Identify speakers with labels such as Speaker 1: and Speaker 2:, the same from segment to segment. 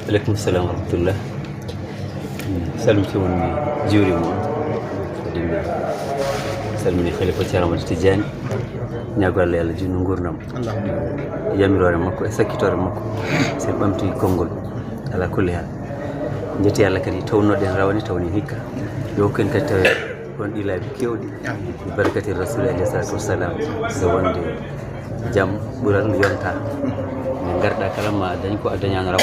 Speaker 1: aleykum salam wa rahmatullah. Salmitimon mi juurima on kadi mi salmini khalifa Ceerno Amadou Tidiane ñaago Allah Allah junno gurdam yamirore makko e sakkitore makko sen ɓamti konngol ala kulli hal jetti Allah kadi tawnoɗen rawani tawni hikka yo ken kadi tawe on ɗi laabi kewɗi barakati rasul alayhi salatu wassalam so wonde jaam ɓural yonta min garɗa kala ma dañ ko a dañano raw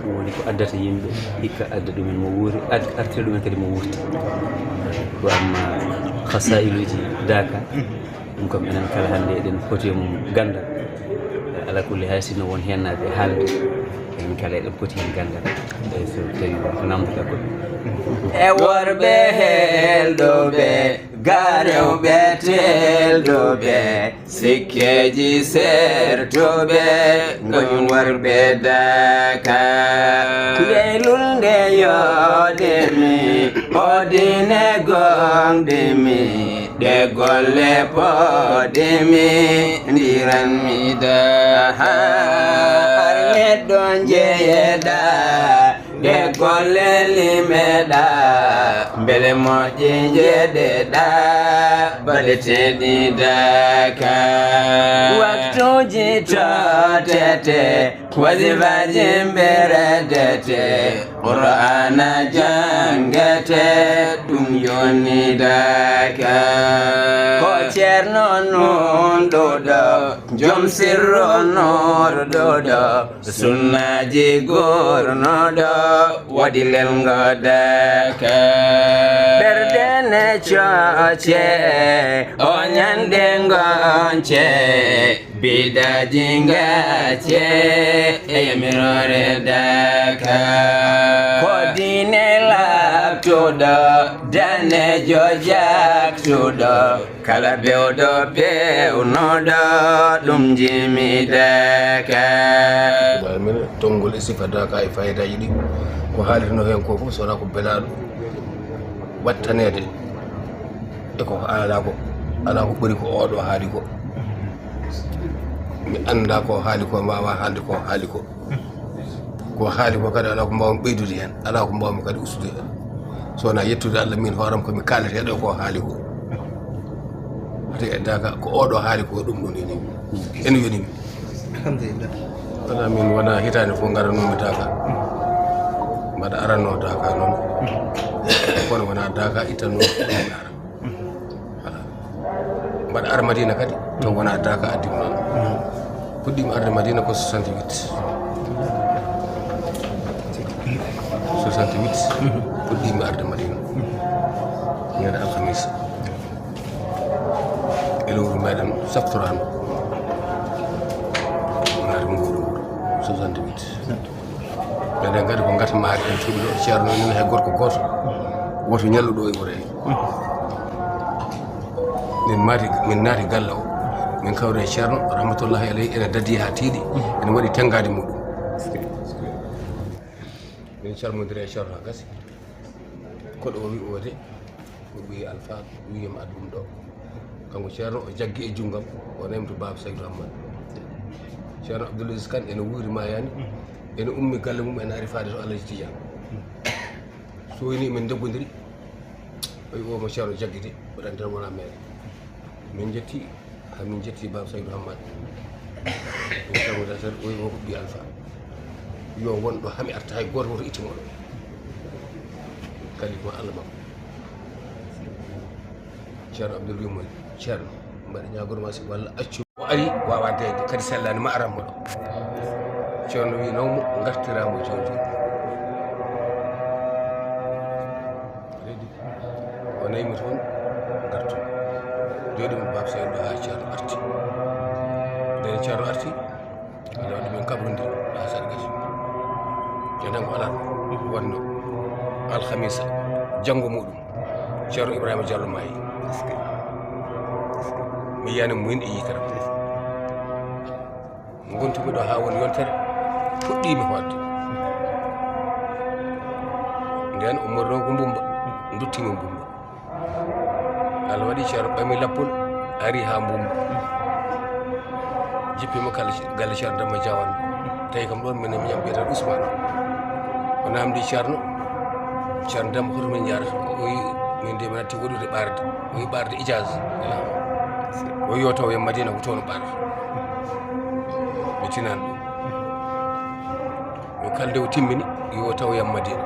Speaker 1: ɗum woni ko addata yimɓe hikka adda ɗumen mo wuuri artira ɗumen kadi mo wurti ko amma khasailuji daka ɗum kam enen kala hannde eɗen foti mum gandal ala kulli hay sinno won hennaɓe haalde enen kala eɗen foti hen gandal eyi so tawi ko namdoɗa goɗɗo
Speaker 2: e worɓe helɗoɓe garewɓe telɗoɓe sikkeji sertoɓe goñum worɓe daka ngeylul nde yoɗemi odine gonɗemi ɗe golle poɗemi ndiranmi daha ar neɗɗo jeyeɗa ɗe golle limeɗa beele moƴƴi jeɗeɗa baɗeteɗi daka waktuji totete wasifaji mberedete qur'ana jangete ɗum yoni daka ko ceerno nunɗuɗo joom sirru nurɗuɗo sunnaji gurnuɗo waɗi lelgo daka ɓerdene cooce o ñande gonce bidaji ngace e yamirore daka ko dine labtuɗo danejo jaktuɗo kala bewɗo pewnuɗo ɗum jimi daka
Speaker 3: min tongol e sifa daka e fayidaji ɗi ko haalirno hen ko fof sowona ko belaɗo wattanede e ko ala ko ɓuri ko oɗo haali ko mi anda ko haali ko mbawa haalde ko haali ko haali ko kadi ala ko mbawmi ɓeydude hen ala ko mbawmi kadi ustude hen sowona yettude Allah min hooram komi kalateɗo ko haali ko ate e daga ko oɗo haali ko ɗum ɗon eni ene yonimi
Speaker 4: alhamdulillah
Speaker 3: wala min wona hitande fof garanomi daka mbaɗa aranno daka noon kono wona daka ittanno ɗum ara voilà mbaɗa ara Madina kadi to wona daka addimi noon puɗɗimi arde Madina ko 68 puɗɗimi arde Madina ñande alhamisa e lewru meɗen saftorano naari nguuru 68 meɗen kadi ko gata maari en cuuɗi ɗo ceerno nen hay gorko goto woto ñalluɗo e wuro he min naati galla o min kawre e ceerno rahmatullahi alayhi ene dadi ha tiiɗi ene waɗi tengade muɗum min calmodiri e ceerno ha gasi koɗo o wi o de o ɓiyi alpha wiyama addum ɗo kanko ceerno o jaggi e junggam o nemto baba Saydou Hamad ceerno Abdoul Aziz Kane ene wuuri mayani ene ummi galle mum ene ari faade to Alaji Tidiane so woni min debgodiri o wi omo ceerno jaggide waɗani tan wona mere min jetti hamin jetti baba Saydou Hamad min calmodiri tan o wi o ko ɓiyi alpha yo wonɗo hami arta hay goto woto ittimoɗo kadi ko Allah makko ceerno Abdoul wimo ceerno mbaɗa ñagorma si walla accu o ari wawa deyde kadi sellani ma aranmo ɗo ceerno wi nawmo gartiramo joni joni reedi o naymi toon gartu joɗimi baba Saydou ha ceerno arti nde ceerno arti ala waɗi min kaɓrodiri ha saɗa gasi enen ko alat wonno alhamisa janggo muɗum ceerno Ibrahima Diallo maayi mi yiyani mo windi e yitere gontumi ɗo ha woni yontere fuɗɗimi fodde nden o morno ko mbumba duttimi mbumba Allah waɗi ceerno ɓami lappol ari ha mbumba jippima galle ceerno Demba Diawane tawi kam ɗon minen mi yam ɓiyeten Ousmane o namdi ceerno demba hoto min jarata o wi min de mi natti woɗude ɓarde o wi ɓarde ijase o yo taw e madina ko toon ɓarata mi tinan ɗum o kalde o timmini yo taw yam madina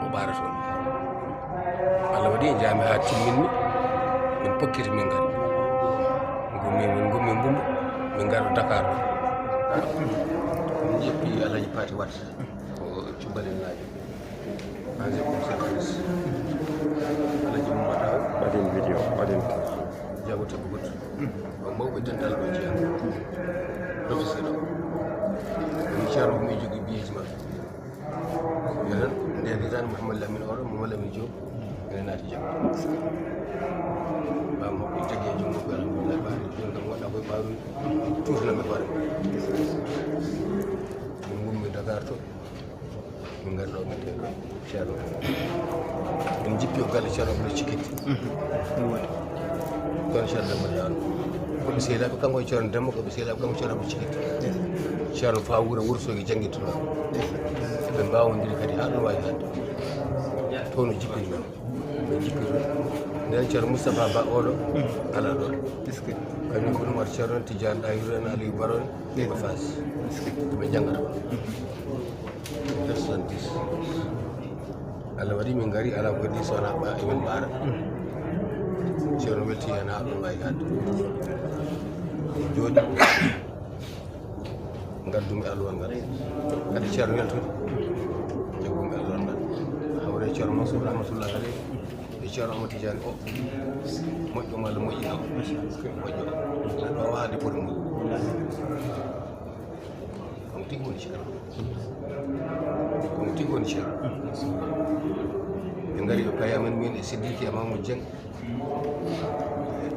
Speaker 3: o ɓara toon Allah waɗi e jaami ha timminmi min pokkiti min gari min gummi mbumbo min gari Dakar ɗo min ƴeppi Alaji Pati Wat o cubalinaji ancien conseil police Alaji Mamadaw
Speaker 4: waɗin vidéo waɗin
Speaker 3: jago tabbugot o mawɓe dental ɗo jeeya professeur o min ceerno komi jogui biyeji maɓɓe yonen nden tan Mouhamadou Lamine Oro Mouhamadou Lamine Diop ene naati jam ɓamo ɓe jagui e jungo ko alhamdulillah ɓaari joni kam waɗa koye ɓaaru tutanami hoore min gummi Dakar to min gari ɗo min teɗo ceerno min jippi o galle ceerno kono cikkitti kono ceerno Demba Diawno koɓe sehilaɓe kanko e ceerno Demba koɓe sehilaɓe kanko ceerno ɓe cikkitti ceerno fa wuura Wourossogui jangguittuno ɓe mbawodiri kadi ha ɗum wawi hadde toon no jippini men ɓe jippi toon nden ceerno Moustapha Ba oɗo ala ɗon kañum ko ɗum wata ceerno Tidiane Ɗahiru en Aliou Baro en ɓe Fass ɓe janggata nder 70 Allah waɗi min gari ala ko waɗi sowona ɓa emin ɓaara ceerno welti hen ha ɗum wawi hadde jooɗi gaddumi alluwal ngal kadi ceerno weltude jaggumi alluwal ngal hawre ceerno Mansour rahmatullah aleyh e ceerno Amadou Tidiane o moƴƴo malla moƴƴino moƴƴo ɗo waade ɓuri mum kono tigi woni ceerno kono tigi woni ceerno ɓe ngari ɓe payi amen min e Sidiki e Mamadou Dieng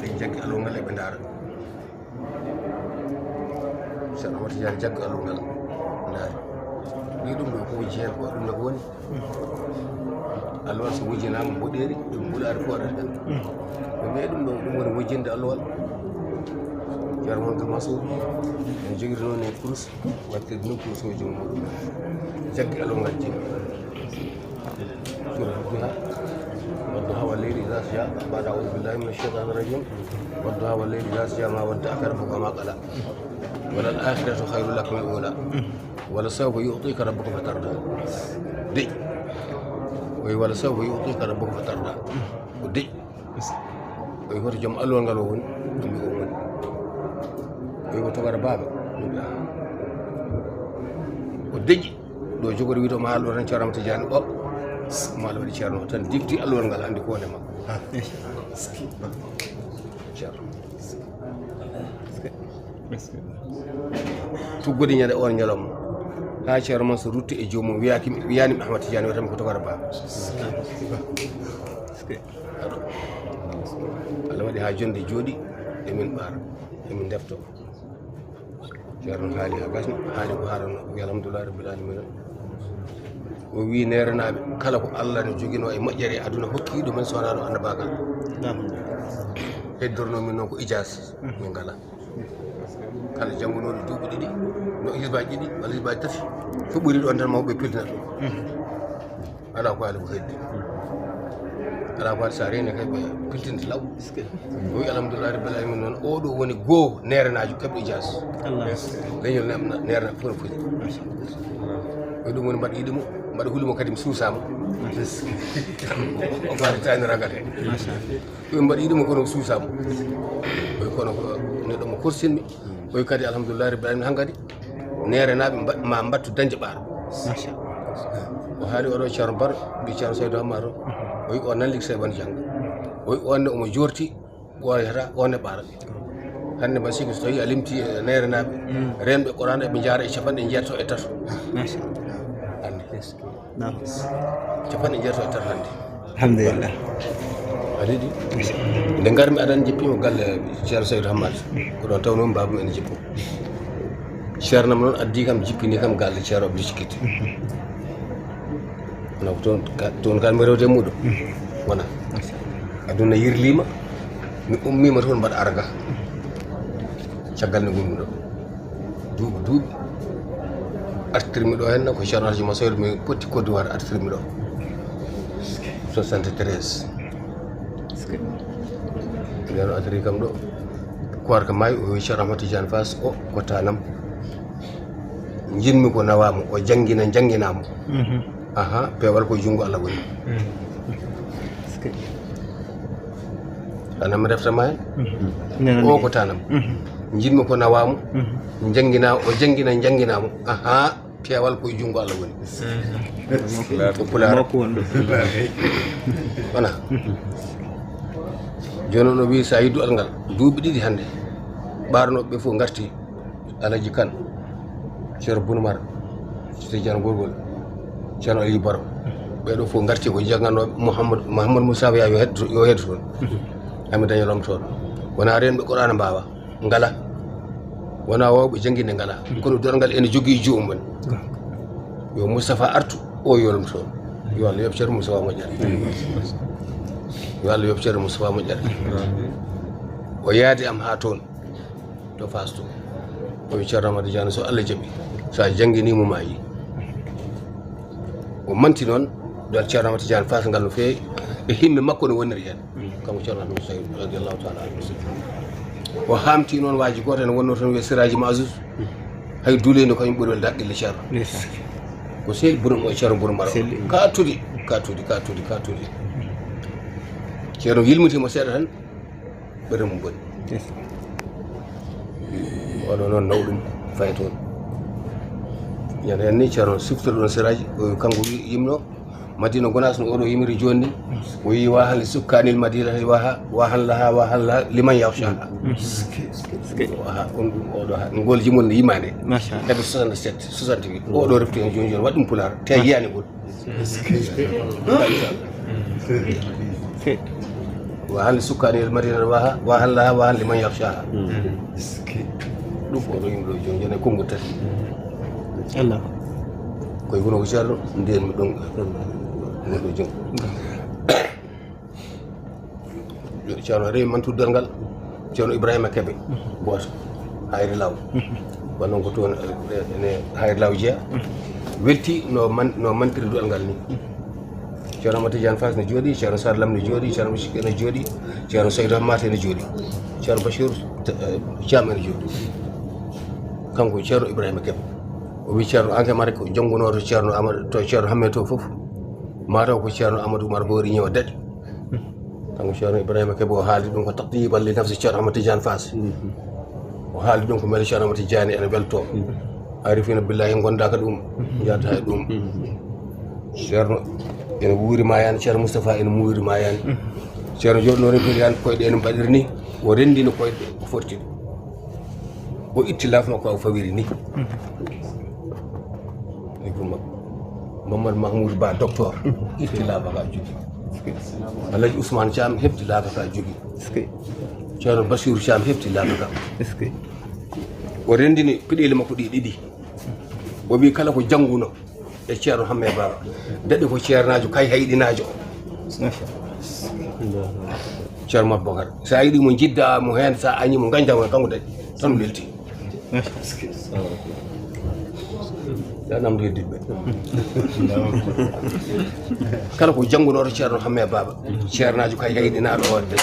Speaker 3: tigi jaggi alluwal ngal eɓe ndaara ceerno Amadou Tidiane jaggi alluwal ngal ndaari wi ɗum ɗo ko wujji hen ko ɗum no ko woni alluwal so wujjinama mboɗeri ɗum ɓuɗari ko waɗata ɗen ɓe mbi ɗum ɗo ɗum woni wujjinde alluwal ceerno Mamadou Mansour ene jogui noon e kurus wattirde noon kurus o joom muɗum jaggi alluwal ngal jimmi surha والضحى والليل إذا سجى بعد أعوذ بالله من الشيطان الرجيم والضحى والليل إذا سجى ما ودعك ربك وما قلى وللآخرة خير لك من الأولى ولسوف يعطيك ربك فترضى دي ولسوف يعطيك ربك فترضى ودي ويقول جم ألوان قالون ويقول تبارك بابا ودي لو جوغر ويتو ما ألوان شرم تجاني maalo waɗi ceerno tan difti alluwal ngal andi ko wone makko ceerno tuggude ñande on ñalawma ha ceerno man so rutti e joomum wiyanimi Ahmad Tidiane wiyatami ko togara baba Allah waɗi ha jonde jooɗi emin ɓaara emin defto ceerno haali ha gasni haali ko haaranno wi alhamdulillah rabbil alamin o wi nerenaɓe kala ko Allah ne joguino e moƴƴere aduna hokkiɗo men sowona ɗo annabagal heddorno min noon ko ijase min ngala kala janggunoɗo duuɓi ɗiɗi no hisbaji ɗiɗi walla hisbaji tati so ɓuuri ɗon tan mawɓe piltinat ɗum ala ko haali ko heddi ala ko haali sa reeni kay ɓe piltinde law o wi alhamdulillah rabbil alamin noon oɗo woni goho nerenajo keɓɗo ijase leñol nerena fof no foti o ɗum woni mbaɗa yiɗimo mbaɗa hulimo kadi mi suusama o faalitani ragal he ɗum mbaɗa yiɗimo kono suusama oy kono neɗɗo mo korsinmi oy kadi alhamdulillah rabbil alamin hankkadi nerenaɓe ma mbattu dañde ɓaaro o haali oɗo ceerno Baro mbi ceerno Saydou Hamaro o wi o nanlik seɓani jangga o wi onne omo jorti ɓoyata onne ɓaara hande mba sigi so tawi a limti nerenaɓe renɓe Qur'an eɓe jaara e capanɗe jeetato e tato capanɗe jeetato e tato hande
Speaker 4: alhamdulillah
Speaker 3: aɗiɗi nde garmi aɗan jippimo galle ceerno Saydou Hamado ko ɗon tawno babum ene jippo ceernam noon addi kam jippini kam galle ceerno Abdou Cikkiti wona ko toon kalmi rewde muɗum wona aduna yirlima mi ummima toon mbaɗa arga caggal nde gonmi ɗo duuɓi artirmi ɗo henna ko ceerno Alaji Massoyl mi poti Côte d'Ivoire artirmi ɗo 73 nden o atiri kam ɗo kuwar ka maayi o wi ceerno Ahmad Tidiane Fass o ko tanam jinmi ko nawamo o jangginamo aha pewal ko jungo Allah woni anam mi reftama hen o ko tanam jinmi ko nawamo o jangginamo aha pewal ko jungo Allah woni ko pular wana joni no wi sa yiddu alngal duuɓi ɗiɗi hande ɓarnoɓe ɓe fof garti Alaji Kane ceerno Bounamar Tidiane Gorgol ceerno Aliou Baro ɓeɗo fof garti ko janganoɓe Mouhamadou Moussa yo heddo toon ami dañalom toon wona renɓe Qur'ana mbawa ngala wona wawɓe jangguinde ngala kono dorgal ene jogui joomum yo Moustapha artu o yolum toon yo Allah yoɓ ceerno Moustapha moƴƴere yo Allah yoɓ ceerno Moustapha moƴƴere o yaade am ha toon to Fass to o wi ceerno Amadou Diane so Allah jaaɓi sa jangguinimo ma yi o manti noon dal ceerno Amadou Tidiane Fass ngal no feewi e himɓe makko no woniri hen kanko ceerno Abdou Saïd radiallahu taala anhu o hamti noon waji goto ene wonno toon wiye Siraji Mazouz hay duulede kañum ɓuuri welde haqqille ceerno ko seeɗi burum o ceerno Bourmar katude ceerno yilmitimo seeɗa tan ɓerde mum boni oɗo noon nawɗum fayi toon ñande hen ni ceerno siftori ɗon Siraji o kanko yimno Madina Gonas no oɗo yimiri joni ni o yi wahal sukkanil Madina wahal laha liman yahshaha waha on ɗum oɗo ha ngol jimol no yimande heɓe 67 68 oɗo refti hen joni waɗi ɗum pular te yiyani ɓol wahal sukkanil Madina wahal laha liman yahshaha ɗum oɗo yimɗo joni joni kongo tati Allah koye wono ko ceerno nden mi ɗon ɗo jom ceerno rewi mantuddal ngal ceerno Ibrahima Kebe goto hayre law wonnon ko toon ene hayre law jeeya welti no mantiri duɗal ngal ni ceerno Amadou Tidiane Fass ne jooɗi ceerno Sar Lam ne jooɗi ceerno Moussik ne jooɗi ceerno Seydou Mate ne jooɗi ceerno Bachir Thiam ne jooɗi kanko ceerno Ibrahima Kebe o wi ceerno anke mare ko jannguno to ceerno Amadou to ceerno Hamme to fof mataw ko ceerno Amadou Oumar hoori ñewa daɗi kanko ceerno Ibrahima Kebe o haali ɗum ko taqdiban li nafsi ceerno Amadou Tidiane Fass o haali ɗum ko beele ceerno Amadou Tidiane ene welto arifina billahi gondaka ɗum jadata e ɗum ceerno ene wuurima yani ceerno Moustapha ene muurima yani ceerno joɗino renndiri yani koyɗe ene mbaɗiri ni o renndino koyɗe ko fortiɗe o itti lafno ko o fawiri ni Mamadou Mahmoud Ba docteur itti laafa ka jogi Alaji Ousmane Thiam hefti laafa ka jogi ceerno Bassirou Thiam hefti laafa ka o rendini piɗele makko ɗi ɗiɗi o wi kala ko jannguno e ceerno Hamme Baba daɗi ko ceernajo kay hayɗinajo ceerno Mabou Bocar sa yiɗi mo jidda mo hen sa añi mo gañdamo kanko daɗi tan lelti nam reddiɓe kala ko janngunoto ceerno Hamme Baba ceernajo kay hayɗinaɗo o de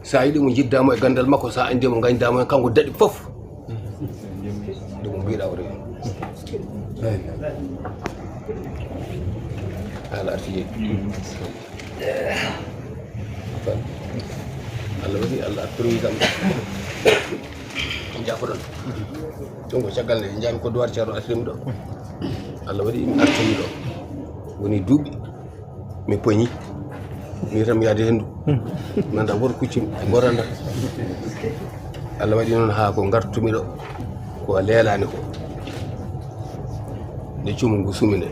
Speaker 3: sa yiɗi mo jiddamo e gandal makko sa andi mo gañdamo hen kanko daɗi foof ɗum mbiɗa o rewi haala arti Allah waɗi Allah artoroyi kam jafoɗon ɗum ko caggal nde jaami Côte d'Ivoire ceerno artirimi ɗo Allah waɗi mi artoyi ɗo woni duuɓi mi poñi mi tam yaade henndu nanda woto kuccimi goranda Allah waɗi noon haa ko gartumi ɗo ko leelani ko nde cuumu ngu sumi nde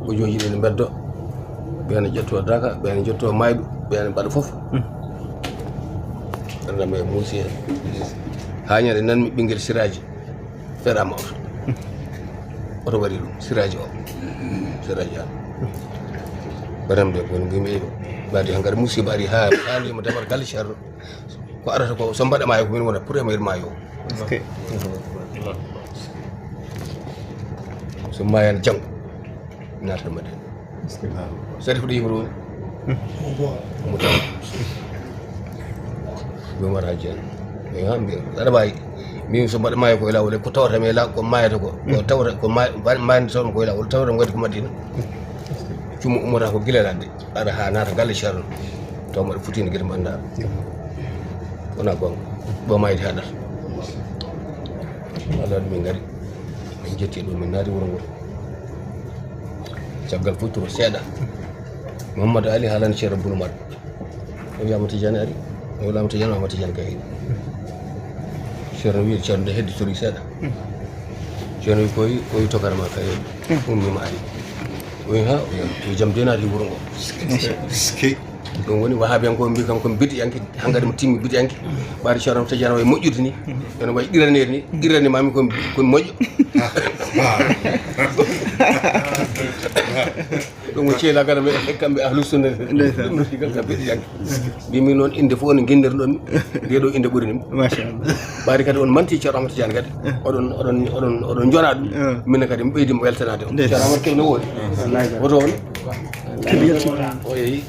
Speaker 3: ko jooji ɗe ne beddo ɓeene ƴetto Daka ɓeene jetto Mayɓe ɓeene mbaɗa fof andam e muusi hen ha ñande nanmi ɓinguel Siraji feɗama oto waɗi ɗum Siraji an remde woni mbimi ɓadi hankkadi musiba ari ha haalimo dabar galle ceerno ko arata ko so mbaɗa maayo ko min wona premier maayo so mayani janggo naata Madina Sarif ɗo yimre woni mo taw ɓe mbaɗa hajji en ɓe hamɓe aɗa mbawi min so mbaɗa maayo koye lawol ko tawata mi ko mayata ko tawata ko mayande tawno koye lawol tawata waɗi ko Madina cummo ummata ko gila ladde aɗa ha naata galle Ceerno taw mbaɗa futinde gueɗe mbanɗa wona gonga ɗo mayde haɗata Allah waɗi min gari min jetti ɗo min naati wuro ngol caggal futturo seeɗa Mamadou Ali haalani Ceerno Bouna Maɗa o wiyama Tidiane ari o wilama Tidiane wama Tidiane kay Ceerno wi Ceerno de hedditori seeɗa Ceerno wi koyi o wi tokara ma kay ummima ari o wi ha o jaam de naati wuro ngo ɗum woni wahabiyankoɓe mbi kam komi biɗiyanke hankkadi mo timmi biɗiyanke ɓaade Ceerno Tidiane way moƴƴude ni ene wayi ɗiranede ni ɗirani mami komi moƴƴo ɗum o ceela kada ɓe kamɓe ahlu sunna ɗum noti kam ka biɗiyanke mbimi noon inde fof no guindirɗon ndeɗo inde ɓuurinimi machallah ɓaade kadi on manti Ceerno Amadou Tidiane kadi oɗon jona ɗum minne kadi mi ɓeydimo weltanade on Ceerno Amadou kew no woodi woto on o yeehi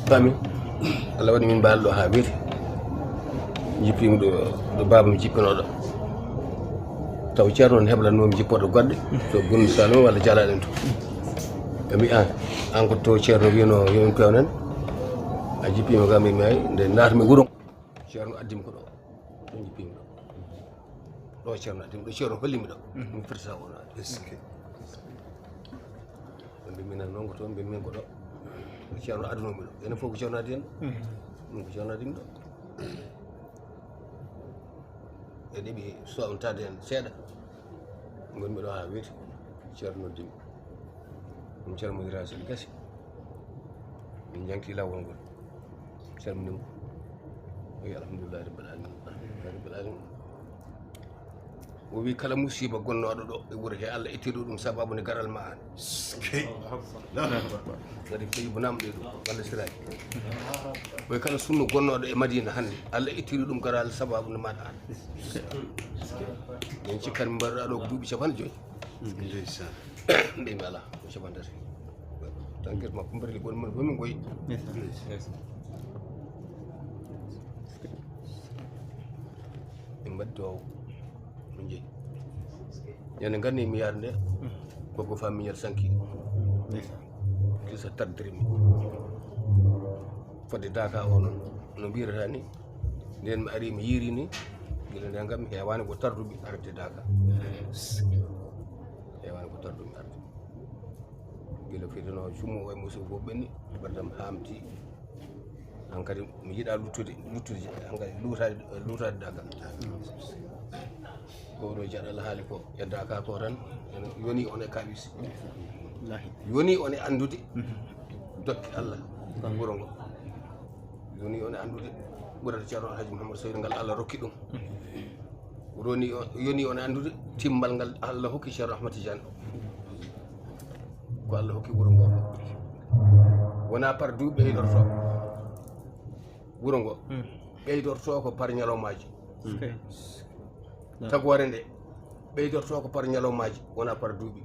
Speaker 3: fami Allah waɗi min mbaali ɗo ha weeti jippimi ɗo babam jippinoɗo taw Ceerno on heblannomi jippoɗo goɗɗe to Goundou Saloum walla Dialaɗen to ɓe mbi an ko to Ceerno wino yomin pewnen a jippima ga mimi ay nde natmi wuuro Ceerno addimi ko ɗo ɗon jippimi ɗo Ceerno addimi ɗo Ceerno hollimi ɗo mi firtata wonade ɓe mbi minen noon ko toon mbi min ko ɗo Ceerno adunomi ɗo enen fof ko Ceerno addi en ɗum ko Ceerno addimi ɗo e ɗiɓi sontade en seeɗa gonmi ɗo ha weeti Ceerno noddimi ɗum Ceerno mo yira sel gasi min jangti lawol ngol calminimo o wi alhamdulillahi rabbil alamin o wi kala musiba gonnoɗo ɗo e wuuro he Allah ittiɗo ɗum sababu nde garal ma an kadi ko ibnam ɗe ɗum walla siraki ɓoy kala sunno gonnoɗo e Madina hannde Allah ittiɗo ɗum garal sababu nde maɗa an en cikkat min mbaɗoɗa ɗo ko duuɓi 50 mbimi ala ko 50 tan gueto makko mbarli gon mon fof min goyi min mbaɗi dow min jeeyi ñande ganni mi yaade nde koko famiñal sanki kisa tarddirimi fodde Daka o noon no mbirata ni nden mi ari mi yiiri ni gila nde gam mi hewani ko tarduɓe arde Daka hewani ko tarduɓe arde gila fitino jummo o e musidɓe fof ɓenni ɓerdam hamti hankkadi mi yiiɗa luttude hankkadi lutade Daka ko ɗo jaɗal haali ko e Daka ko tan yoni on e kaɓis yoni on e andude dokke Allah wuro ngo yoni on e andude ɓurata Ceerno Alhaji Mouhamadou Saydou ngal Allah rokki ɗum yoni on e andude timmal ngal Allah hokki Ceerno Ahmad Tidiane ko Allah hokki wuro ngo wona par duuɓi ɓeydorto wuro ngo ɓeydorto ko par ñalawmaji tagore nde ɓeydorto ko par ñalawmaji wona par duuɓi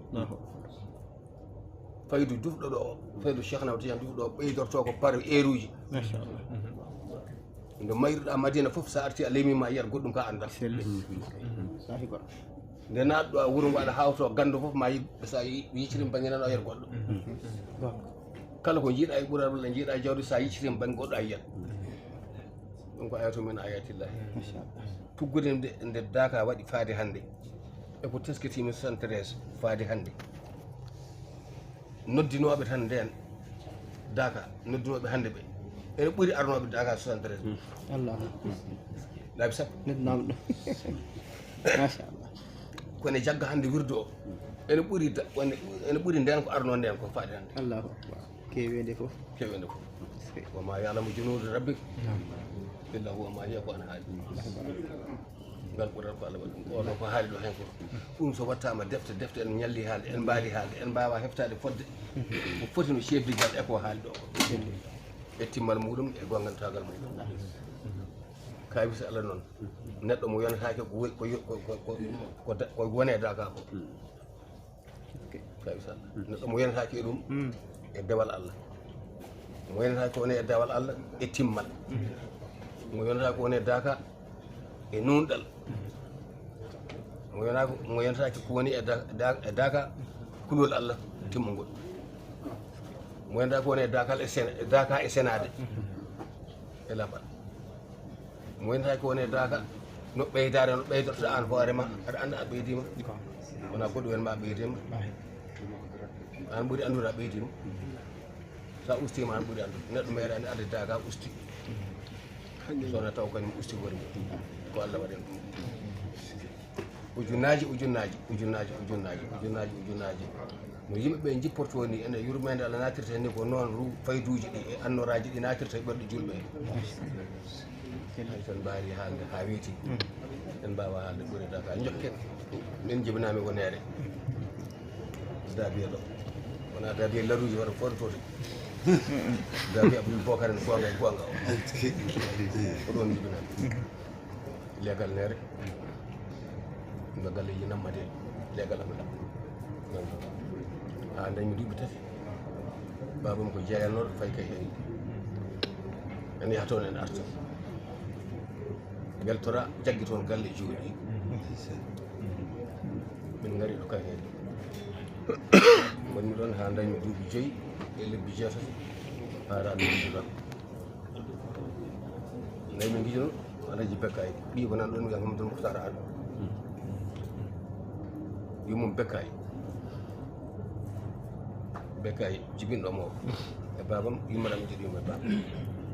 Speaker 3: faydu dufɗo ɗo o faydu Cheikh Ahmad Tidiane dufɗo o ɓeydorto ko par heure uji nde mayruɗa Madina fof sa arti a leemima yiyat goɗɗum ka andal nde natɗo a wuro ngo aɗa hawto gandu fof ma sa yiccitima banggue nan o yiyat goɗɗo kala ko jiiɗa e ɓural walla jiiɗa e jawdi sa yiccitima banggue goɗɗo a yiyat ɗum ko ayato min ayatillahi tuggude nde Daka waɗi faade hannde eko teskitima 73 faade hannde noddinoɓe tan nden Daka noddinoɓe hannde ɓe ene ɓuuri arnoɓe Daka 73 laabi sappo noddinaɓe ɗum machallah kono jagga hannde wirdu o ene ɓuuri nden ko arno nden ko faade hannde allahu akbar kewede fof wama yalamu junuude rabbik illa huwa ma hiya ko an haali ngal ɓurat ko Allah waɗi ɗum ko haali ɗo hen ko ɗum so wattama defte en ñalli haalde en mbaali haalde en mbawa heftade fodde ko foti no chef digal e ko haali ɗo e timmal muɗum e gongantagal muɗum kawisi Allah noon neɗɗo mo yonatake ko wone Daka ko kawi sall neɗɗo mo yenataki e ɗum e dewal Allah mo yenataki woni e dewal Allah e timmal mo yenataki woni e daka e nunɗal mo yenataki ko woni e daka kulol Allah timmugol mo yenataki ko woni e daka e senade e laɓal mo yenataki ko woni e daka no ɓeydare no ɓeydorta an hoorema aɗa anda a ɓeydima wona goɗɗo wen ma a ɓeydima an ɓuuri andude a ɓeydima sa ustima an ɓuuri andude neɗɗo meeɗani adde daga usti sowona taw kañum usti wori ko Allah waɗen ɗum ujunaji no yimɓeɓe jipporto ni ene yurmede Allah natirta ni ko noon fayduji ɗi e annoraji ɗi natirta e ɓerɗe julɓe hay tan mbawi haalde ha weeti en mbawa haalde ɓuuri daga jokken min jibinami wonere dabiye ɗo wona dabiye laruji waɗa fototote dabiye abdoul bocar en gonga o ko ɗon jibinami legal nere no galleji nammade legal am ha dañmi duuɓi tati babam ko jeeyannoɗo fay kay en yaha toon en arta weltora jaggi toon galle jooɗi min gari ɗo kayhede wonmi ɗon ha dañmi duuɓi 5 e lebbi 6 para mi gijoɗon nayi min gijono alaji Bekkay ɓi ko nan ɗon wiya Mamadou Moukhtar Anne yumum Bekkay jibinɗomo o e babam yummaɗam jiɗi yumo e baba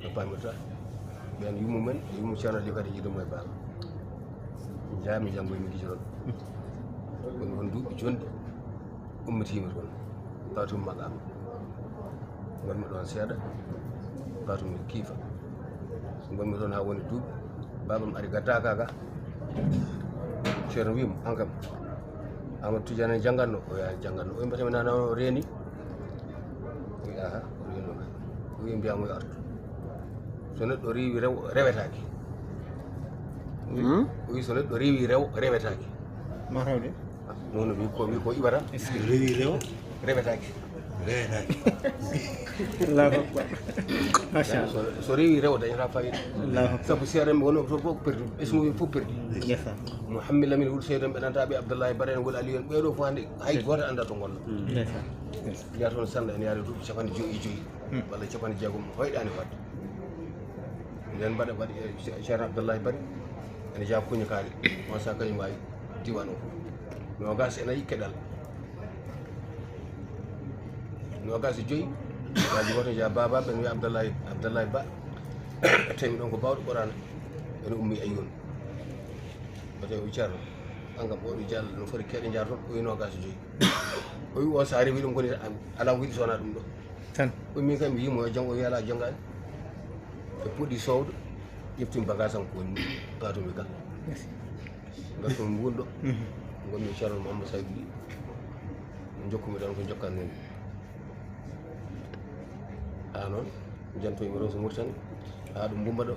Speaker 3: no pamirta ɓen yumumen e yumu ceerno Ali kadi jiɗomo e baba jaami janggoy mi gijoɗon kono on duuɓi jonde ummitima toon patum maqama gonmi ɗon seeɗa patum kiifa gonmi ɗon ha woni duuɓi babam ari gaddaka ga ceerno wimo an kam Amadou Tidiane jangganno o yaani jangganno o mbiyatami nana o reeni o wi aha o reeno o wi mbiyamo yo artu so neɗɗo rewi rewetaki o wi so neɗɗo rewi rewetaki
Speaker 4: Marawde
Speaker 3: nono wi ko iwata
Speaker 4: rewi
Speaker 3: rewetaki
Speaker 4: Allahu akbar machallah
Speaker 3: so rewi rewo dañata fayida
Speaker 4: Allahu akbar
Speaker 3: sabu seeɗen woni to fof perdi ismuji fof perdi
Speaker 4: yesa
Speaker 3: Mouhammad Lamine wul seydon ɓe nantaɓe Abdoullahi Bare en wol Aliou en ɓeɗo fof hannde hay goto anda to gonno
Speaker 4: yesa
Speaker 3: jiya toon sanda ene yaade duuɓi 50 walla 60 hoyɗani wadde nden mbaɗa waɗi ceerno Abdoullahi Bare ene jaa kuña kaari on sa kañum wawi diwan o nogas e 4 keɗal nogas e 5 waji goto jaa baba ɓen wiya Abdoullahi Ba temi ɗon ko bawɗo ɓorana ene ummi e yon o tawi o ceerno an kam oɗo jalla no foti keɗe jaar toon o wi nogas e 5 o wi o sa rewi ɗum koni ala ko yiɗi sowona ɗum ɗo
Speaker 4: tan
Speaker 3: o min kam mi yimo yo janggo o wi ala jangani e puɗɗi sowde ƴeftimi bagage am ko woni patumi ga gartomi wulɗo gonmi ceerno Mamadou Saydou ɗi jokkumi ɗon ko jokkannomi ha noon jantoyimi Rosso Mauritanie ha ɗum Bumba ɗo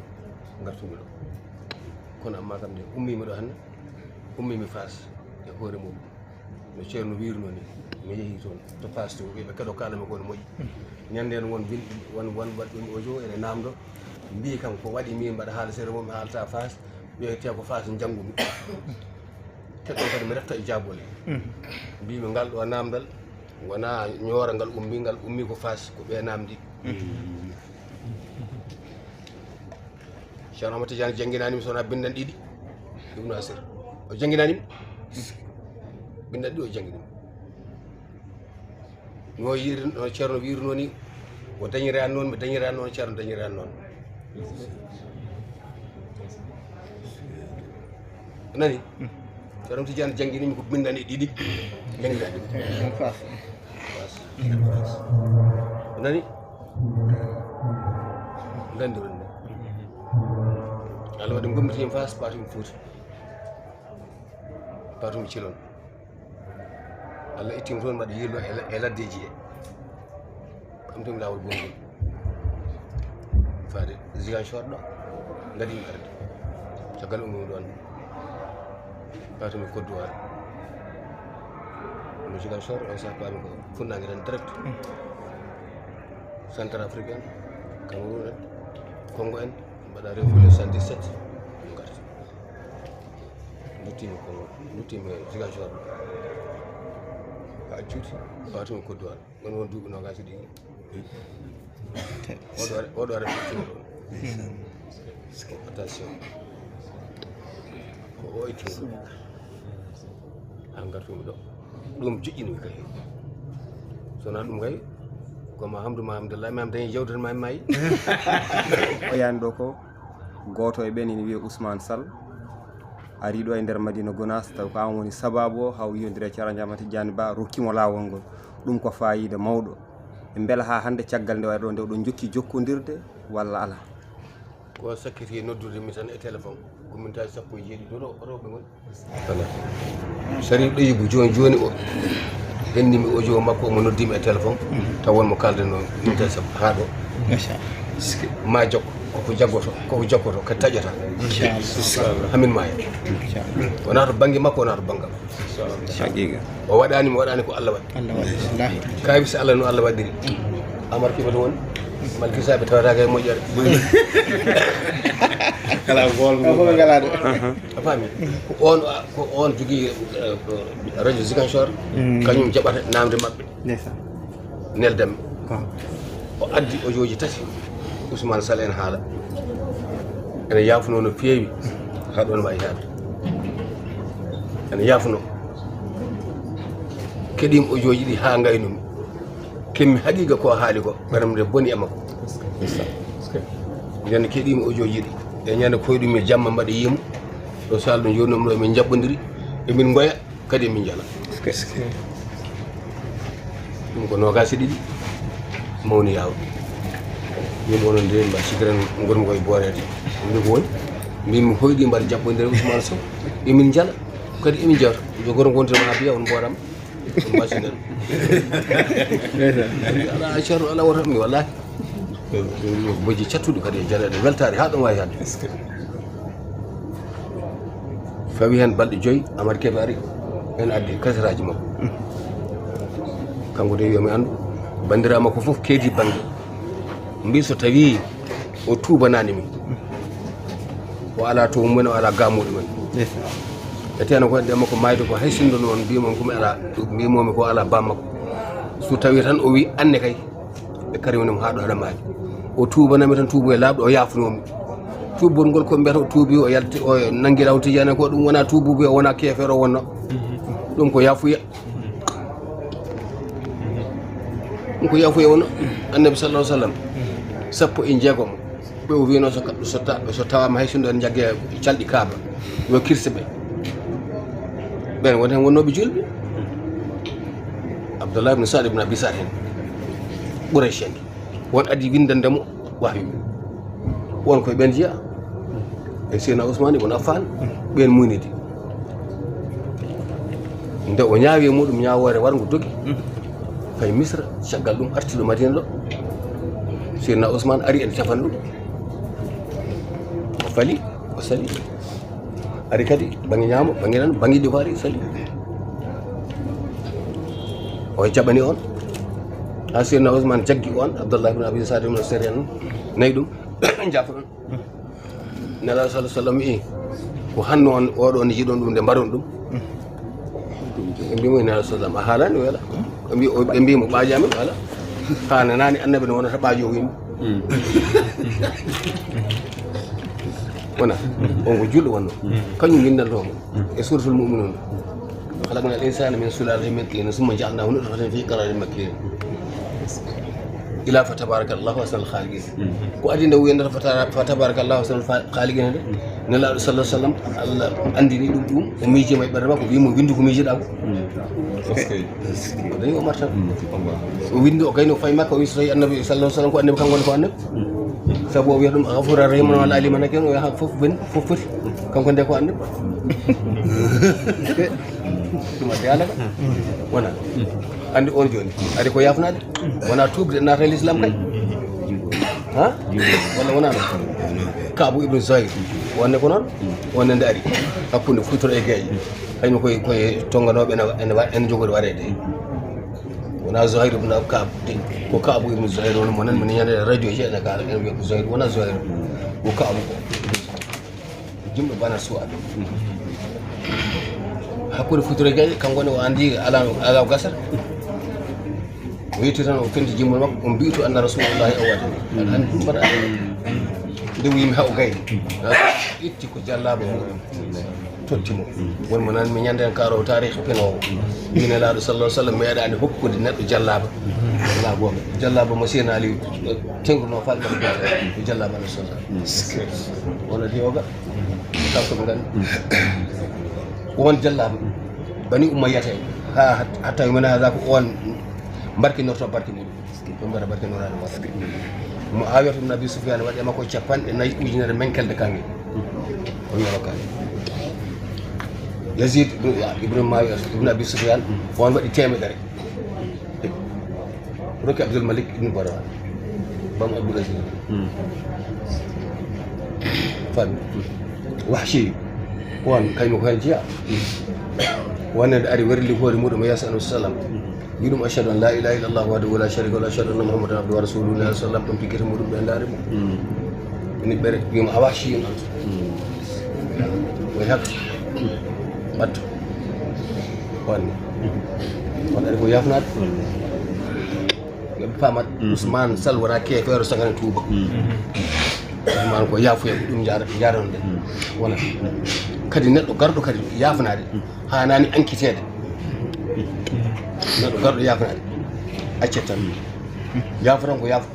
Speaker 3: gartumi ɗo kono amma kam nde ummimi ɗo hannde ummimi Fass e hoore mum no ceerno wirno ni mi yeehi toon to Fass to ɓe kadi o kalami kone moƴƴi ñande en won waɗɗumi audio ene namdo mbi kam ko waɗi min mbaɗa haala seeɗa mum mi haalta Fass wiyete ko Fass janggumi keɗɗon kadi mi refta e jaabole mbimi ngal ɗo namdal wona ñoora ngal ummi ko Fass ko ɓe namdi ceerno Amadou Tidiane jangguinanimi sowona bindan ɗiɗi Ibnu Asir o jangguinanimi bindan ɗiɗi o jangguinimi no yiri no ceerno wirno ni o dañiri an noon mi dañiri an noon ceerno dañiri an noon nani ceerno Tidiane jangguinimi ko bindan e ɗiɗi jangguinanimi nani gandiron ne Allah waɗi gommitimi Fass patumi Fouta patumi Thilone Allah ittimi toon mbaɗa yirlo e laddeji he ɓamtimi lawol gongol faade Ziguinchor ɗo gadimi arde caggal ummimi ɗon patumi Côte d'Ivoire mo Ziguinchor on saaha paami ko funnaange tan direct centre africain Cameroun en Congo en mbaɗa refoulé 77 garti luttimi Congo luttimi Ziguinchor ha cuuti watimi kodduwal won won duuɓi nogas ɗi oɗo ara ɓettimo ɗon attention ko o ittimi ɗo han gartumi ɗo ɗum joƴƴinimi kay sona ɗum kay komo Hamdou Mahamdoulah mi am dañi jawdata mami mayi
Speaker 5: o yani ɗo ko goto e ɓen ina wiye Ousmane Sall ari ɗo e nder Madina Gounass taw ko an woni sababu o haw yiyodire Ceerno Diamata Tidiane Ba rokkimo lawol ngol ɗum ko fayida mawɗo e beela ha hande caggal nde wayi ɗo nde oɗon jokki jokkodirde walla ala
Speaker 3: ko sakkiti noddude mi tan e téléphone komin tawi 17 ɗo rewɓe ngoni voilà sari ɗoyibu joni o hendimi audio makko omo noddimi e téléphone taw wonmo kaldeno min tawi ha ɗo ma jokko koko jokkoto kadi taƴata hamin maya wona to banggue makko wona to banggam
Speaker 5: haqiqa
Speaker 3: o waɗani mi waɗani ko Allah waɗi kayi so Allah no Allah waɗiri Amar Kibato woni malki saɓe tawatake e moƴƴere
Speaker 4: kala gol galade
Speaker 3: a faami ko on jogui radio Ziguinchor kañum jaɓata namde mabɓe neldamɓe o addi audio ji tati Ousmane Sall en haala ene yafuno no feewi ha ɗon wawi haade ene yafuno keɗimi audio ji ɗi ha gaynumi kemmi haqiqa ko haali ko ɓeramde boni e makko ñande keɗimi audio ji ɗi e ñande koyɗumi jamma mbaɗa yimo ɗo sall ɗum yonnomi ɗo emin jaɓɓodiri emin goya kadi emin jala ɗum ko nogas ɗiɗi mawni yawde yimɓe onon nde mbaɗa sikiran gonmi koye boorede ɗum ko woni mbimi hoyɗi mbaɗa jaɓɓodire Ousmane Sow emin jala kadi emin jawta jogoto gontirma ha biya on mboɗam ɗum mbasinen ala ceerno ala wota mi wallahi boji cattuɗi kadi e jaleɗe weltare ha ɗum wawi hadde fawi hen balɗe 5 Amady Kébé ari en addi kasiraji makko kanko de yomi andu bandira makko foof keedi banggue mbi so tawi o tubanani min o ala to mumen o ala gamuɗo men e teno ko ɗema ko mayde ko hay sindo noon mbimomi komi ala mbimomi ko ala bammakko so tawi tan o wi anne kay ɓe kari wonimo ha ɗo haɗa maaji o tubanami tan tuubu e laaɓɗo o yafunomi tuubol ngol ko mbiyata o tuubi o yalti o nangui Law Tidiane ko ɗum wona tuububi o wona kefere o wonno ɗum ko yafuya ɗum ko yafuya wonno annabi sallallahu alaihi wasallam 16 ɓe o wino so tawama hay sindo en jagge calɗi kaaba yo kirse ɓe ɓen woni hen wonnoɓe julɓe Abdallah ibn Sa'd ibn Abi Sa'd hen Quraysh en won adi windandemo wahyu won koye ɓen jiya e Seydina Ousmane ibn Affan ɓen muynidi nde o ñaawi e muɗum ñawore wargo dogi fay Misra caggal ɗum artiɗo Madina ɗo Seydina Ousmane ari en tefan ɗum o fali o sali ari kadi bangi ñaamo bangi nan bangi ɗifaari sali o jaɓani on ha Seydina Ousmane jaggi on Abdallah ibn Abi Sa'd ibn Sari en nayi ɗum jaafa ɗon Nelaɗo sallallahu alaihi wasallam wi ko hanno on oɗo ne yiɗon ɗum nde mbaron ɗum ɓe mbimo Nelaɗo sallam a haalani wela ɓe mbimo ɓaajami wala hana nani annabi ne wonata ɓaajo yimɓe wona on ko julɗo wonno kañum windantomo e suratul mu'minun خلقنا الإنسان من سلالة من طين ثم جعلناه نطفة في قرار مكين إلى فتبارك الله أحسن الخالقين وأدين دو يندر فتبارك الله أحسن الخالقين نلا صلى الله عليه وسلم عندي لي دوم وميجي ما يبرر ما كوي مو ويندو كوميجي داو ده يوم مرة ويندو كاينو فاي ما كوي سري النبي صلى الله عليه وسلم كو النبي كان كو النبي سبو ويردم غفور الرحيم ولا علي من كان ويا فوف بن فوف كان كو ديكو النبي ɗum adde ala ka wona andi on joni adi ko yafnade wona tubde naata l'islam kay ha walla wona ɗo Kaabu ibn Zuhayr wonne ko noon wonne nde ari hakkunde Fuuta e Gueƴe hayno koye tonganoɓe ene jogori waɗede wona Zohayr ibn Ka'b ko Ka'b ibn Zohayr woni mo nan min ñande radio ji ene kala ene wiya ko Zohayr wona Zohayr ko Ka'b ko jimɗo bana suwaɓe hakkude Fuuta e Gueƴe kanko woni o andi ala gasar o yetti tan o fenti jimmol makko o mbi'tu anna rasulullahi awwata aɗa andi ɗum mbaɗa nde wiyimi ha o gayni itti ko jallaba muɗum tottimo wonmo nan mi ñanden karo tarihi penowo ine laaɗo sallah sallam meeɗani hokkude neɗɗo jallaba wala goonga jallaba mo sena ali tengruno falɗa ko jallaba rasulullah wona di oga kanko ɓe gandi won jallaba bani umayyata ha tawi mona hada ko on barkinorto barki muɗum ɗum mbaɗa barkinorade waɗa mo awiyata ɗum Abi Sufyane waɗi makko 4 ujunere menkelde kange o wiyama kange Yazid ibn Muawiya ibn Abi Sufyane on waɗi temedere rokki Abdul Malik ibn Marwan bamo Abdul Aziz fami Wahshi on kaymo ko hen jeeya wonede ari werli hoore muɗum e yeeso annabi sallam yiɗum ashhadu an la ilaha illallah wahdahu la sharika lahu ashhadu anna muhammadan abduhu wa rasuluhu sallam ɗum tigguete muɗum ɓe ndaari mo ini ɓere wima a Wahshi on way hak ɓatto wonne on ari ko yafnade yoɓe pamat Ousmane Sall wona keefeero sagane Touba Ousmane ko yaafuya ɗum jaron nde wona kadi neɗɗo garɗo kadi yafnade hanani enquêtede neɗɗo garɗo yafnade accet tan yaafo tan ko yaafo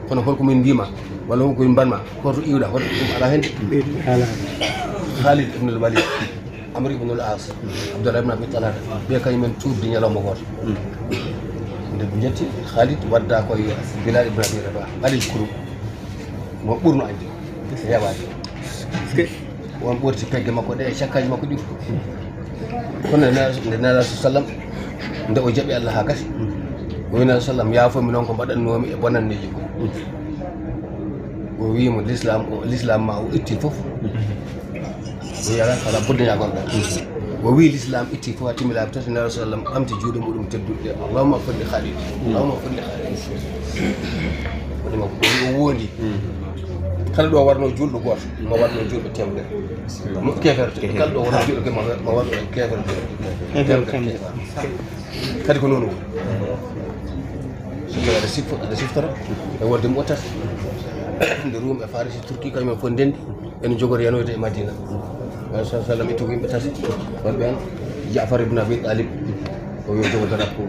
Speaker 3: kono holko min mbima walla holko min mbanma hoto iwɗa hoto ɗum ala hen Khalid ibn al-Walid Amr ibn al-As Abdullah ibn Abi Talha ɓe kañumen tuubde ñalawma goto nde ɓe jetti Khalid wadda koye Bilal ibn Abi Rabah ɓalil kurum mo ɓurno andi yewade won ɓurti pegge makko ɗe e cakkaji makko ɗi kono nde nana sallam nde o jaɓi Allah ha gasi o wi nana sallam yaafomi noon ko mbaɗannomi e bonanneji ko o wimo l'islam ma o itti foof o yara ala boddaña gonɗa o wi l'islam itti fof ha timmi laabi tati nana sallam ɓamti juuɗe muɗum tedduɗe allahumma folli Khalid allahumma folli Khalid waɗima o wondi kala ɗo warno julɗo goto mo warno julɓe temedere kefere kala ɗo warno julɗo mo warno kefere temedere kadi ko noon woni so tawi aɗa siftora e wolde mo tata nde Rum e Farisi Turki kañumen fof ndendi ene jogori yanoyde e Madina sa sallam itti ko yimɓe tati wonɓe hen Ja'far ibn Abi Talib o yo jogo drapeau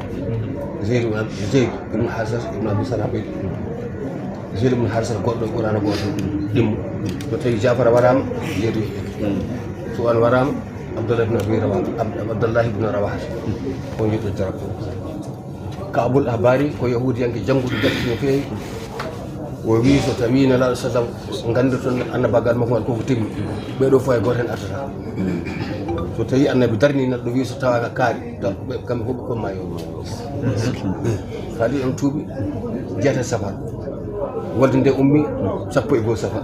Speaker 3: Zeyd ibn Hasan ibn Abi Sarh Zeyd ibn Harsar goɗɗo ɓurano goto ɗimmo so tawi Jafar warama yeedo so on warama Abdullah ibn Rawah on yiɗo drapeau Ka'bul Ahbari ko yahudiyanke jannguɗo defte no feewi o wi so tawi nelaɗo sallam gandirton annabagal makko ngal koko timmi ɓeɗo fof e goto hen artata so tawi annabi darni neɗɗo wi so tawaka kaari kamɓe fof ɓe komma yo haali on tuuɓi jeeta safar wolde nde ummi 12 safar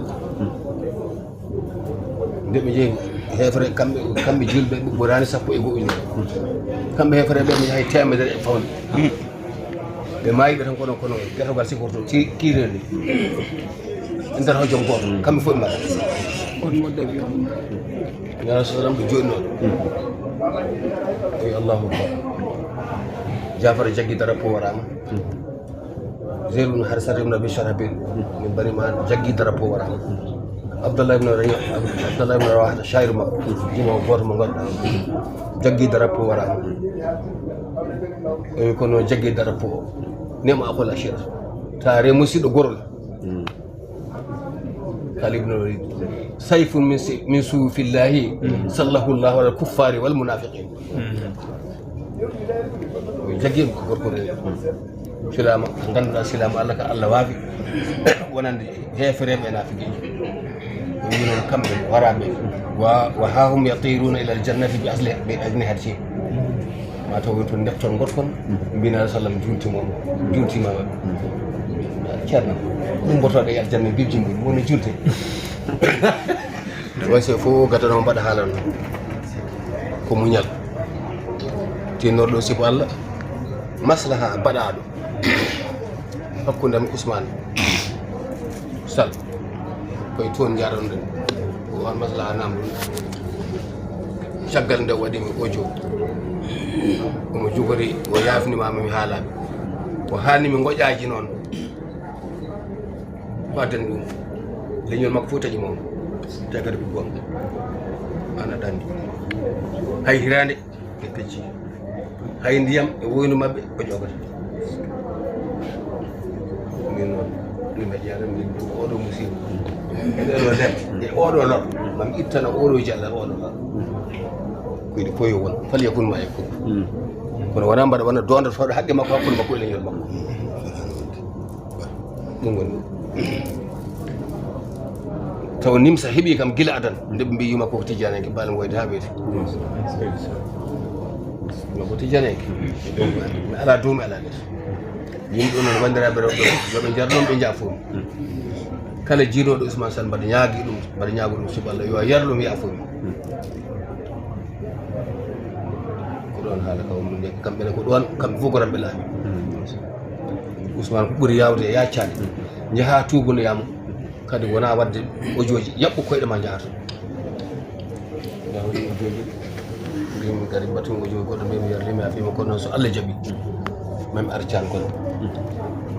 Speaker 3: nde ɓe jeeyi hefere kamɓe julɓe ɓurani 11 ujunere kamɓe hefere ɓe mi yahay temedere e fawde ɓe mayiɓe tan kono guetogal sikorto kirede e nder hojom goto kamɓe fof ɓe mbaɗa on moddeɓe nana sallam ɓe joɗinoɗo wi allahu akbar Jafar jaggi drapeau warama Zeyd ibn Harsar ibn Abi Sharabil min bani ma jaggi drapeau warama Abdullah ibn Rawah shayru makko jimo goto mo gonɗa jaggi drapeau warama o wi kono jaggi drapeau nema akol ashira taare musidɗo gorol Khalid ibn Walid sayfun min sufillahi sallahu llahu ala kuffari wal munafiqin o jaggi ko gorko silama ganduɗa silama Allah ka Allah waafi wonande hefereɓe e nafiqiji o wi noon kamɓe waraɓe wa hahum yatiruna ila aljannati bi ajnihati mataw won toon defton gotkon mbina sallam jultimama ceerno ɗum mbotoɗe e aljanna bibji mum woni julte wayse fof gadano mbaɗa haalan ko muñal tinnorɗo sibo Allah maslaha baɗaɗo hakkude am Ousmane Sall koye toon jaɗonɗen on maslaha namɗo caggal nde waɗimi audio omo jogori o yafnimama mi haalaɓe o haalnimi goƴaji noon waden ɗum leñol makko fof taƴi mawɗo te kadi ko gonga an aɗa andi hay hirande e pecci hay ndiyam e woynu mabɓe o ƴogata min noon ɗum e ƴeeɗa min oɗo musiba e ɗeɗo nder e oɗo lor mami ittana oɗo jallal oɗo lor koyɗi koyo won fal yakun ma yakun kono wona mbaɗa wona donda fawɗo haqqe makko hakkude makko e leñol makko ɗum woni taw nimsa heeɓi kam gila adan nde ɓe mbiyima koko tijaneke baale woyde ha ɓeyti ko tijaneke mi ala dow mi ala nder yimɓe ɗo noon wandiraɓe rewɓe yoɓe jarɗon ɓe jaafomi kala jiinoɗo Ousmane Sall mbaɗa ñaagui ɗum mbaɗa ñaago ɗum suba Allah yo yarɗum yaafomi ko ɗon haala kaw mum nek kamɓene ko ɗon kamɓe fof ko ramɓe laaɓi Ousmane ko ɓuuri yawde e yaccade jaaha tuugonoyamo kadi wona wadde audio ji yaɓɓu koyɗe ma jahata jawdi audio ji mbimi kadi batumi audio goɗɗo mbimi yarlimi a fima kono noon so Allah jaaɓi mami arcan kono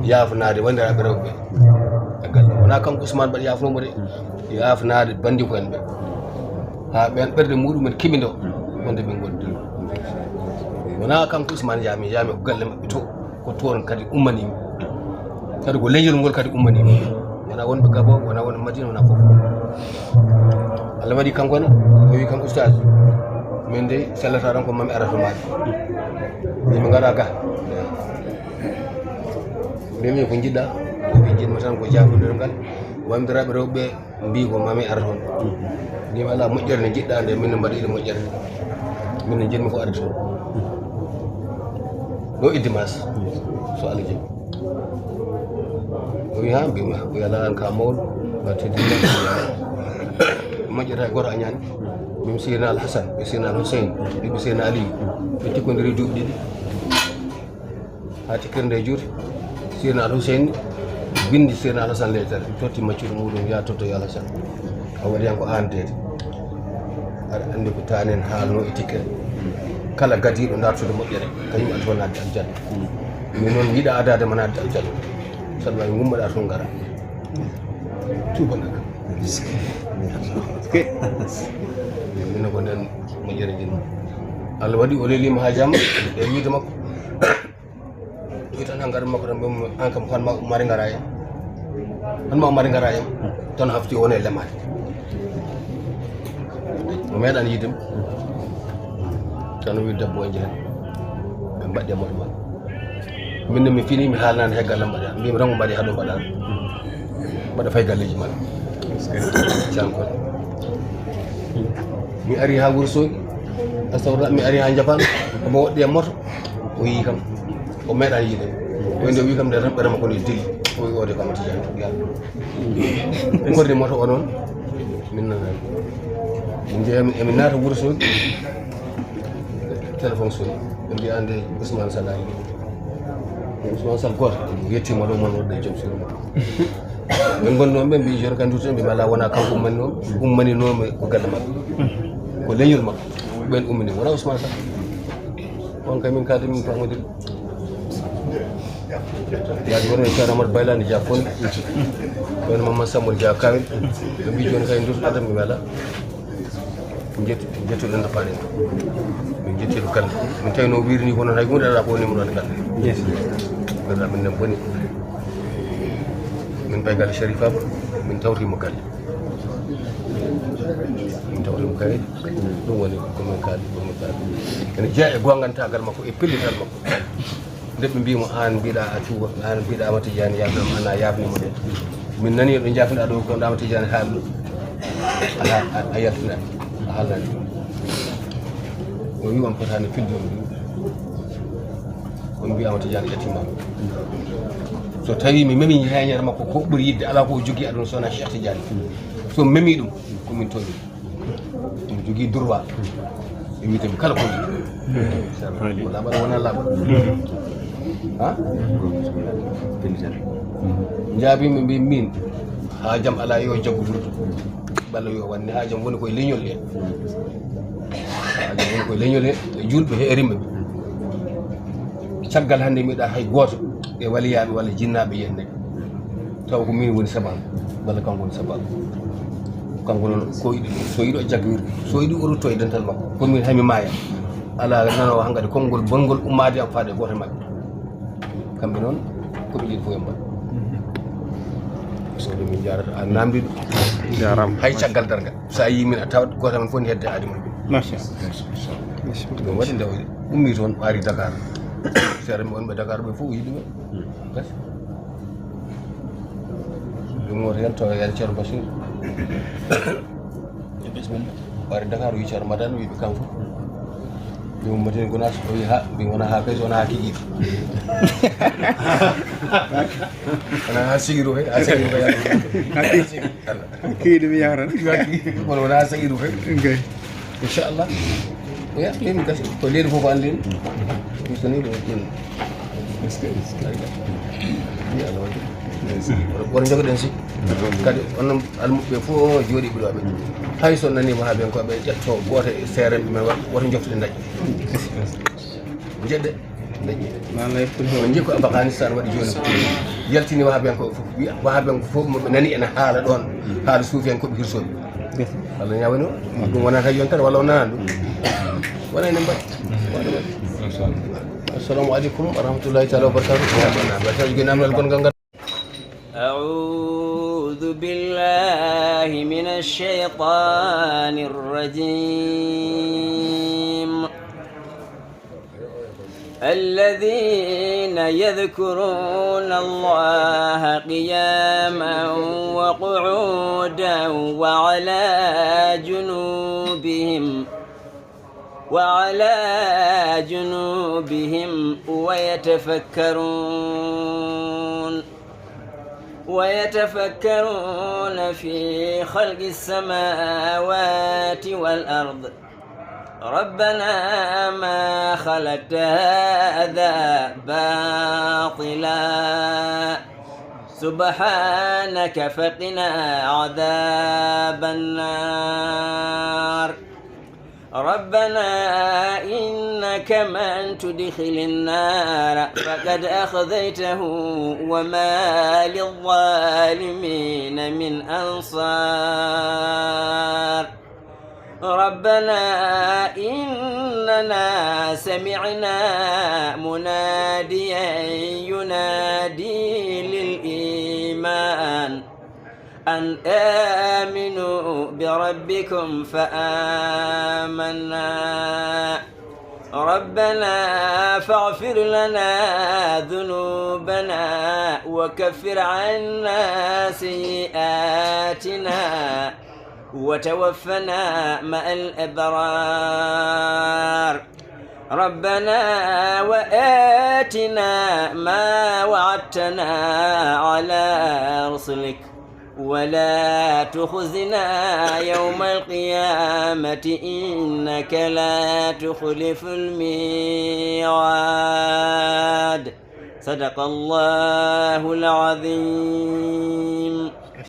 Speaker 3: yafanade wandiraɓe rewɓe e galle wona kanko Ousmane mbaɗa yafnomo de yafanade bandi ko en ɓe ha ɓen ɓerde muɗumen kimido wonde min gondi wona kanko Ousmane yami ko galle mabɓe to ko toon kadi ummanimi kadi ko leñol ngol kadi ummanimi wona wonɓe Gabon wona wonɓe Madina wona fof Allah waɗi kanko ne o wi kam oustage min de sellata ɗon ko mami arata maɗi mimi gaɗa ga mbimi ko jiɗɗa ɓe jiɗma tan ko jafodire ngal wamdiraɓe rewɓe mbi ko mami ara toon mbimi ala moƴƴere nde jiɗɗa nde min mbaɗa iɗe moƴƴere min ne jiɗmi ko arde toon ɗo e dimanche so Allah jaɓi o wi ha mbimi o yala an ka mawɗo wattedina moƴƴata e goto a ñani min Seydina Alhassane ɓe Seydina Alhussein ɓiɓe Seydina Aliou ɓe tikkodiri duuɓi ɗiɗi ha tikkirde e juuti Seydina Alhussein bindi Seydina Alhassane lettere totti maccuɗo muɗum ya totto yo Alhassane o waɗi hen ko andede aɗa andi ko tanen haalno e tikkere kala gadiɗo dartude moƴƴere kañum adi wonade aljanna min noon yiiɗa adade mo nadde aljanna saɗa wawi gummoɗa toon gara tubanaka min ko nden moƴƴere jinmi Allah waɗi o lelima ha jamma e wiide makko tan han gaɗa makko tan mbimo an kam honma mari gara hen honma o mari gara hen tan hafti wona e lemade o meeɗan yiidemi tan o wi debbo o jehen ɓe mbaɗi e moto ma min mi fini mi haalnani he galle mbaɗa mbimi tan ko mbaɗi haɗo mbaɗa mbaɗa fay galleji maɗa cankon mi ari ha Wourossogui astawra mi ari ha Japan omo woɗɗi e moto o yii kam o meeɗa yiidemi o nde wi kam nde tan ɓerema kono dilli o wi ode kam tijan yalla ɓe gordi moto o noon min nanani min jeeyami emin naata Wourossogui téléphone soni ɓe mbiya ande Ousmane Sall ari Ousmane Sall goto yettima ɗo mon woɗɗo e joom suudu makko ɓe gonnoon ɓe mbi joni kandi tan mbimi ala wona kanko ummaninomi ko galle makko ko leñol makko ɓen ummini wona Ousmane Sall on kay min kalde min famodiri yaade woni e Ceerno Amadou Baylani Dia Fonde woni Mamadou Sammol Dia Kawel ɓe mbi joni kay durtoɗa tan mbimi ala jettuɗen dapaɗen min jettiɗo galle min tawi no wirini ko noon hay hunde ala ko woni ɗon galle galle min nen boni min bay galle Sharif Abba min tawrimo galle min tawrimo kayit ɗum woni komin kaali ene jeeya e gongantagal makko e pellital makko nde ɓe mbimo an mbiɗa a cuuba an mbiɗa Amady Tidiane yabdam ana yabnimo ɗe min nani ɗo jafniɗa ɗo ko Amady Tidiane haalɗo a yaltina a haalnani o wi on potani fildomi ɗum on mbi Amady Tidiane ƴettimama so tawi mi memi heñere makko ko ɓuuri yidde ala ko jogui aduna sowona Cheikh Tidiane so memi ɗum komin toñi jogii droit e wiyetemi kala ko yiɗi laɓal wona laɓal ha jaabimi mbi min ha jam ala yo jaggu durto balla yo wanne ha jam woni koye leñol en ha jam woni koye leñol en e julɓe he rimɓe ɓe caggal hannde miɗa hay gooto e waliyaɓe walla jinnaɓe yenne taw ko min woni sababu walla kanko woni sababu kanko noon ko yiɗi so yiɗo jaggoyde so yiɗi o rutto e dental makko kono min hami maaya ala nanowo hankkadi konngol bongol ummade am faade goto maɓɓe kamɓe noon koɓe yiɗi fof e mbaɗ so min jarata a namdiɗo
Speaker 5: jarama
Speaker 3: hay caggal dargal sa yi min a tawat goto men fof ne hedde adima
Speaker 4: machallah
Speaker 3: ɗum waɗi nde ummi toon ɓaari Dakar seeɗa mi wonɓe Dakar ɓe fof o yiɗi men gasi ɗum woto hen tawa yaade ceerno Bachir ɓaari Dakar o yi ceerno Madane wiɓe kam fof ɗum mbatini gonas o wi ha mbi wona ha kayso wona ha kiƴiɗo wona ha sigiru kay ha sigiru kay
Speaker 4: kiiɗi mi yahran
Speaker 3: kono wona ha sigiru kay
Speaker 4: okay
Speaker 3: inchallah oya leydi gasi ko leydi fof ko an leydi pisoni ɗo ɗin Allah waɗi woto jogoɗen si kadi onon almuɓe fof jooɗi ɓiɗoɓe hay so nanima ha ɓen koɓe ƴetto goto e seerenɓe men woto joftuɗe daƴƴe jeɗɗe daƴƴe o jikko Afghanistan waɗi joni yaltini wahaɓen ko fof wi wahaɓen ko fof moɓe nani ene haala ɗon haala suufi en koɓe hirsoɓe Allah ñawani o ɗum wona tan yontere walla o nanani ɗum wona ene mbaɗi assalamu aleykum wa rahmatullahi taala wa barakatuh
Speaker 2: أعوذ بالله من الشيطان الرجيم الذين يذكرون الله قياما وقعودا وعلى جنوبهم ويتفكرون في خلق السماوات والأرض ربنا ما خلقت هذا باطلا سبحانك فقنا عذاب النار ربنا إنك من تدخل النار فقد أخذيته وما للظالمين من أنصار ربنا إننا سمعنا مناديا ينادي للإيمان أن آمنوا بربكم فآمنا ربنا فاغفر لنا ذنوبنا وكفر عنا سيئاتنا وتوفنا مع الأبرار ربنا وآتنا ما وعدتنا على رسلك ولا تخزنا يوم القيامة إنك لا تخلف الميعاد صدق الله العظيم.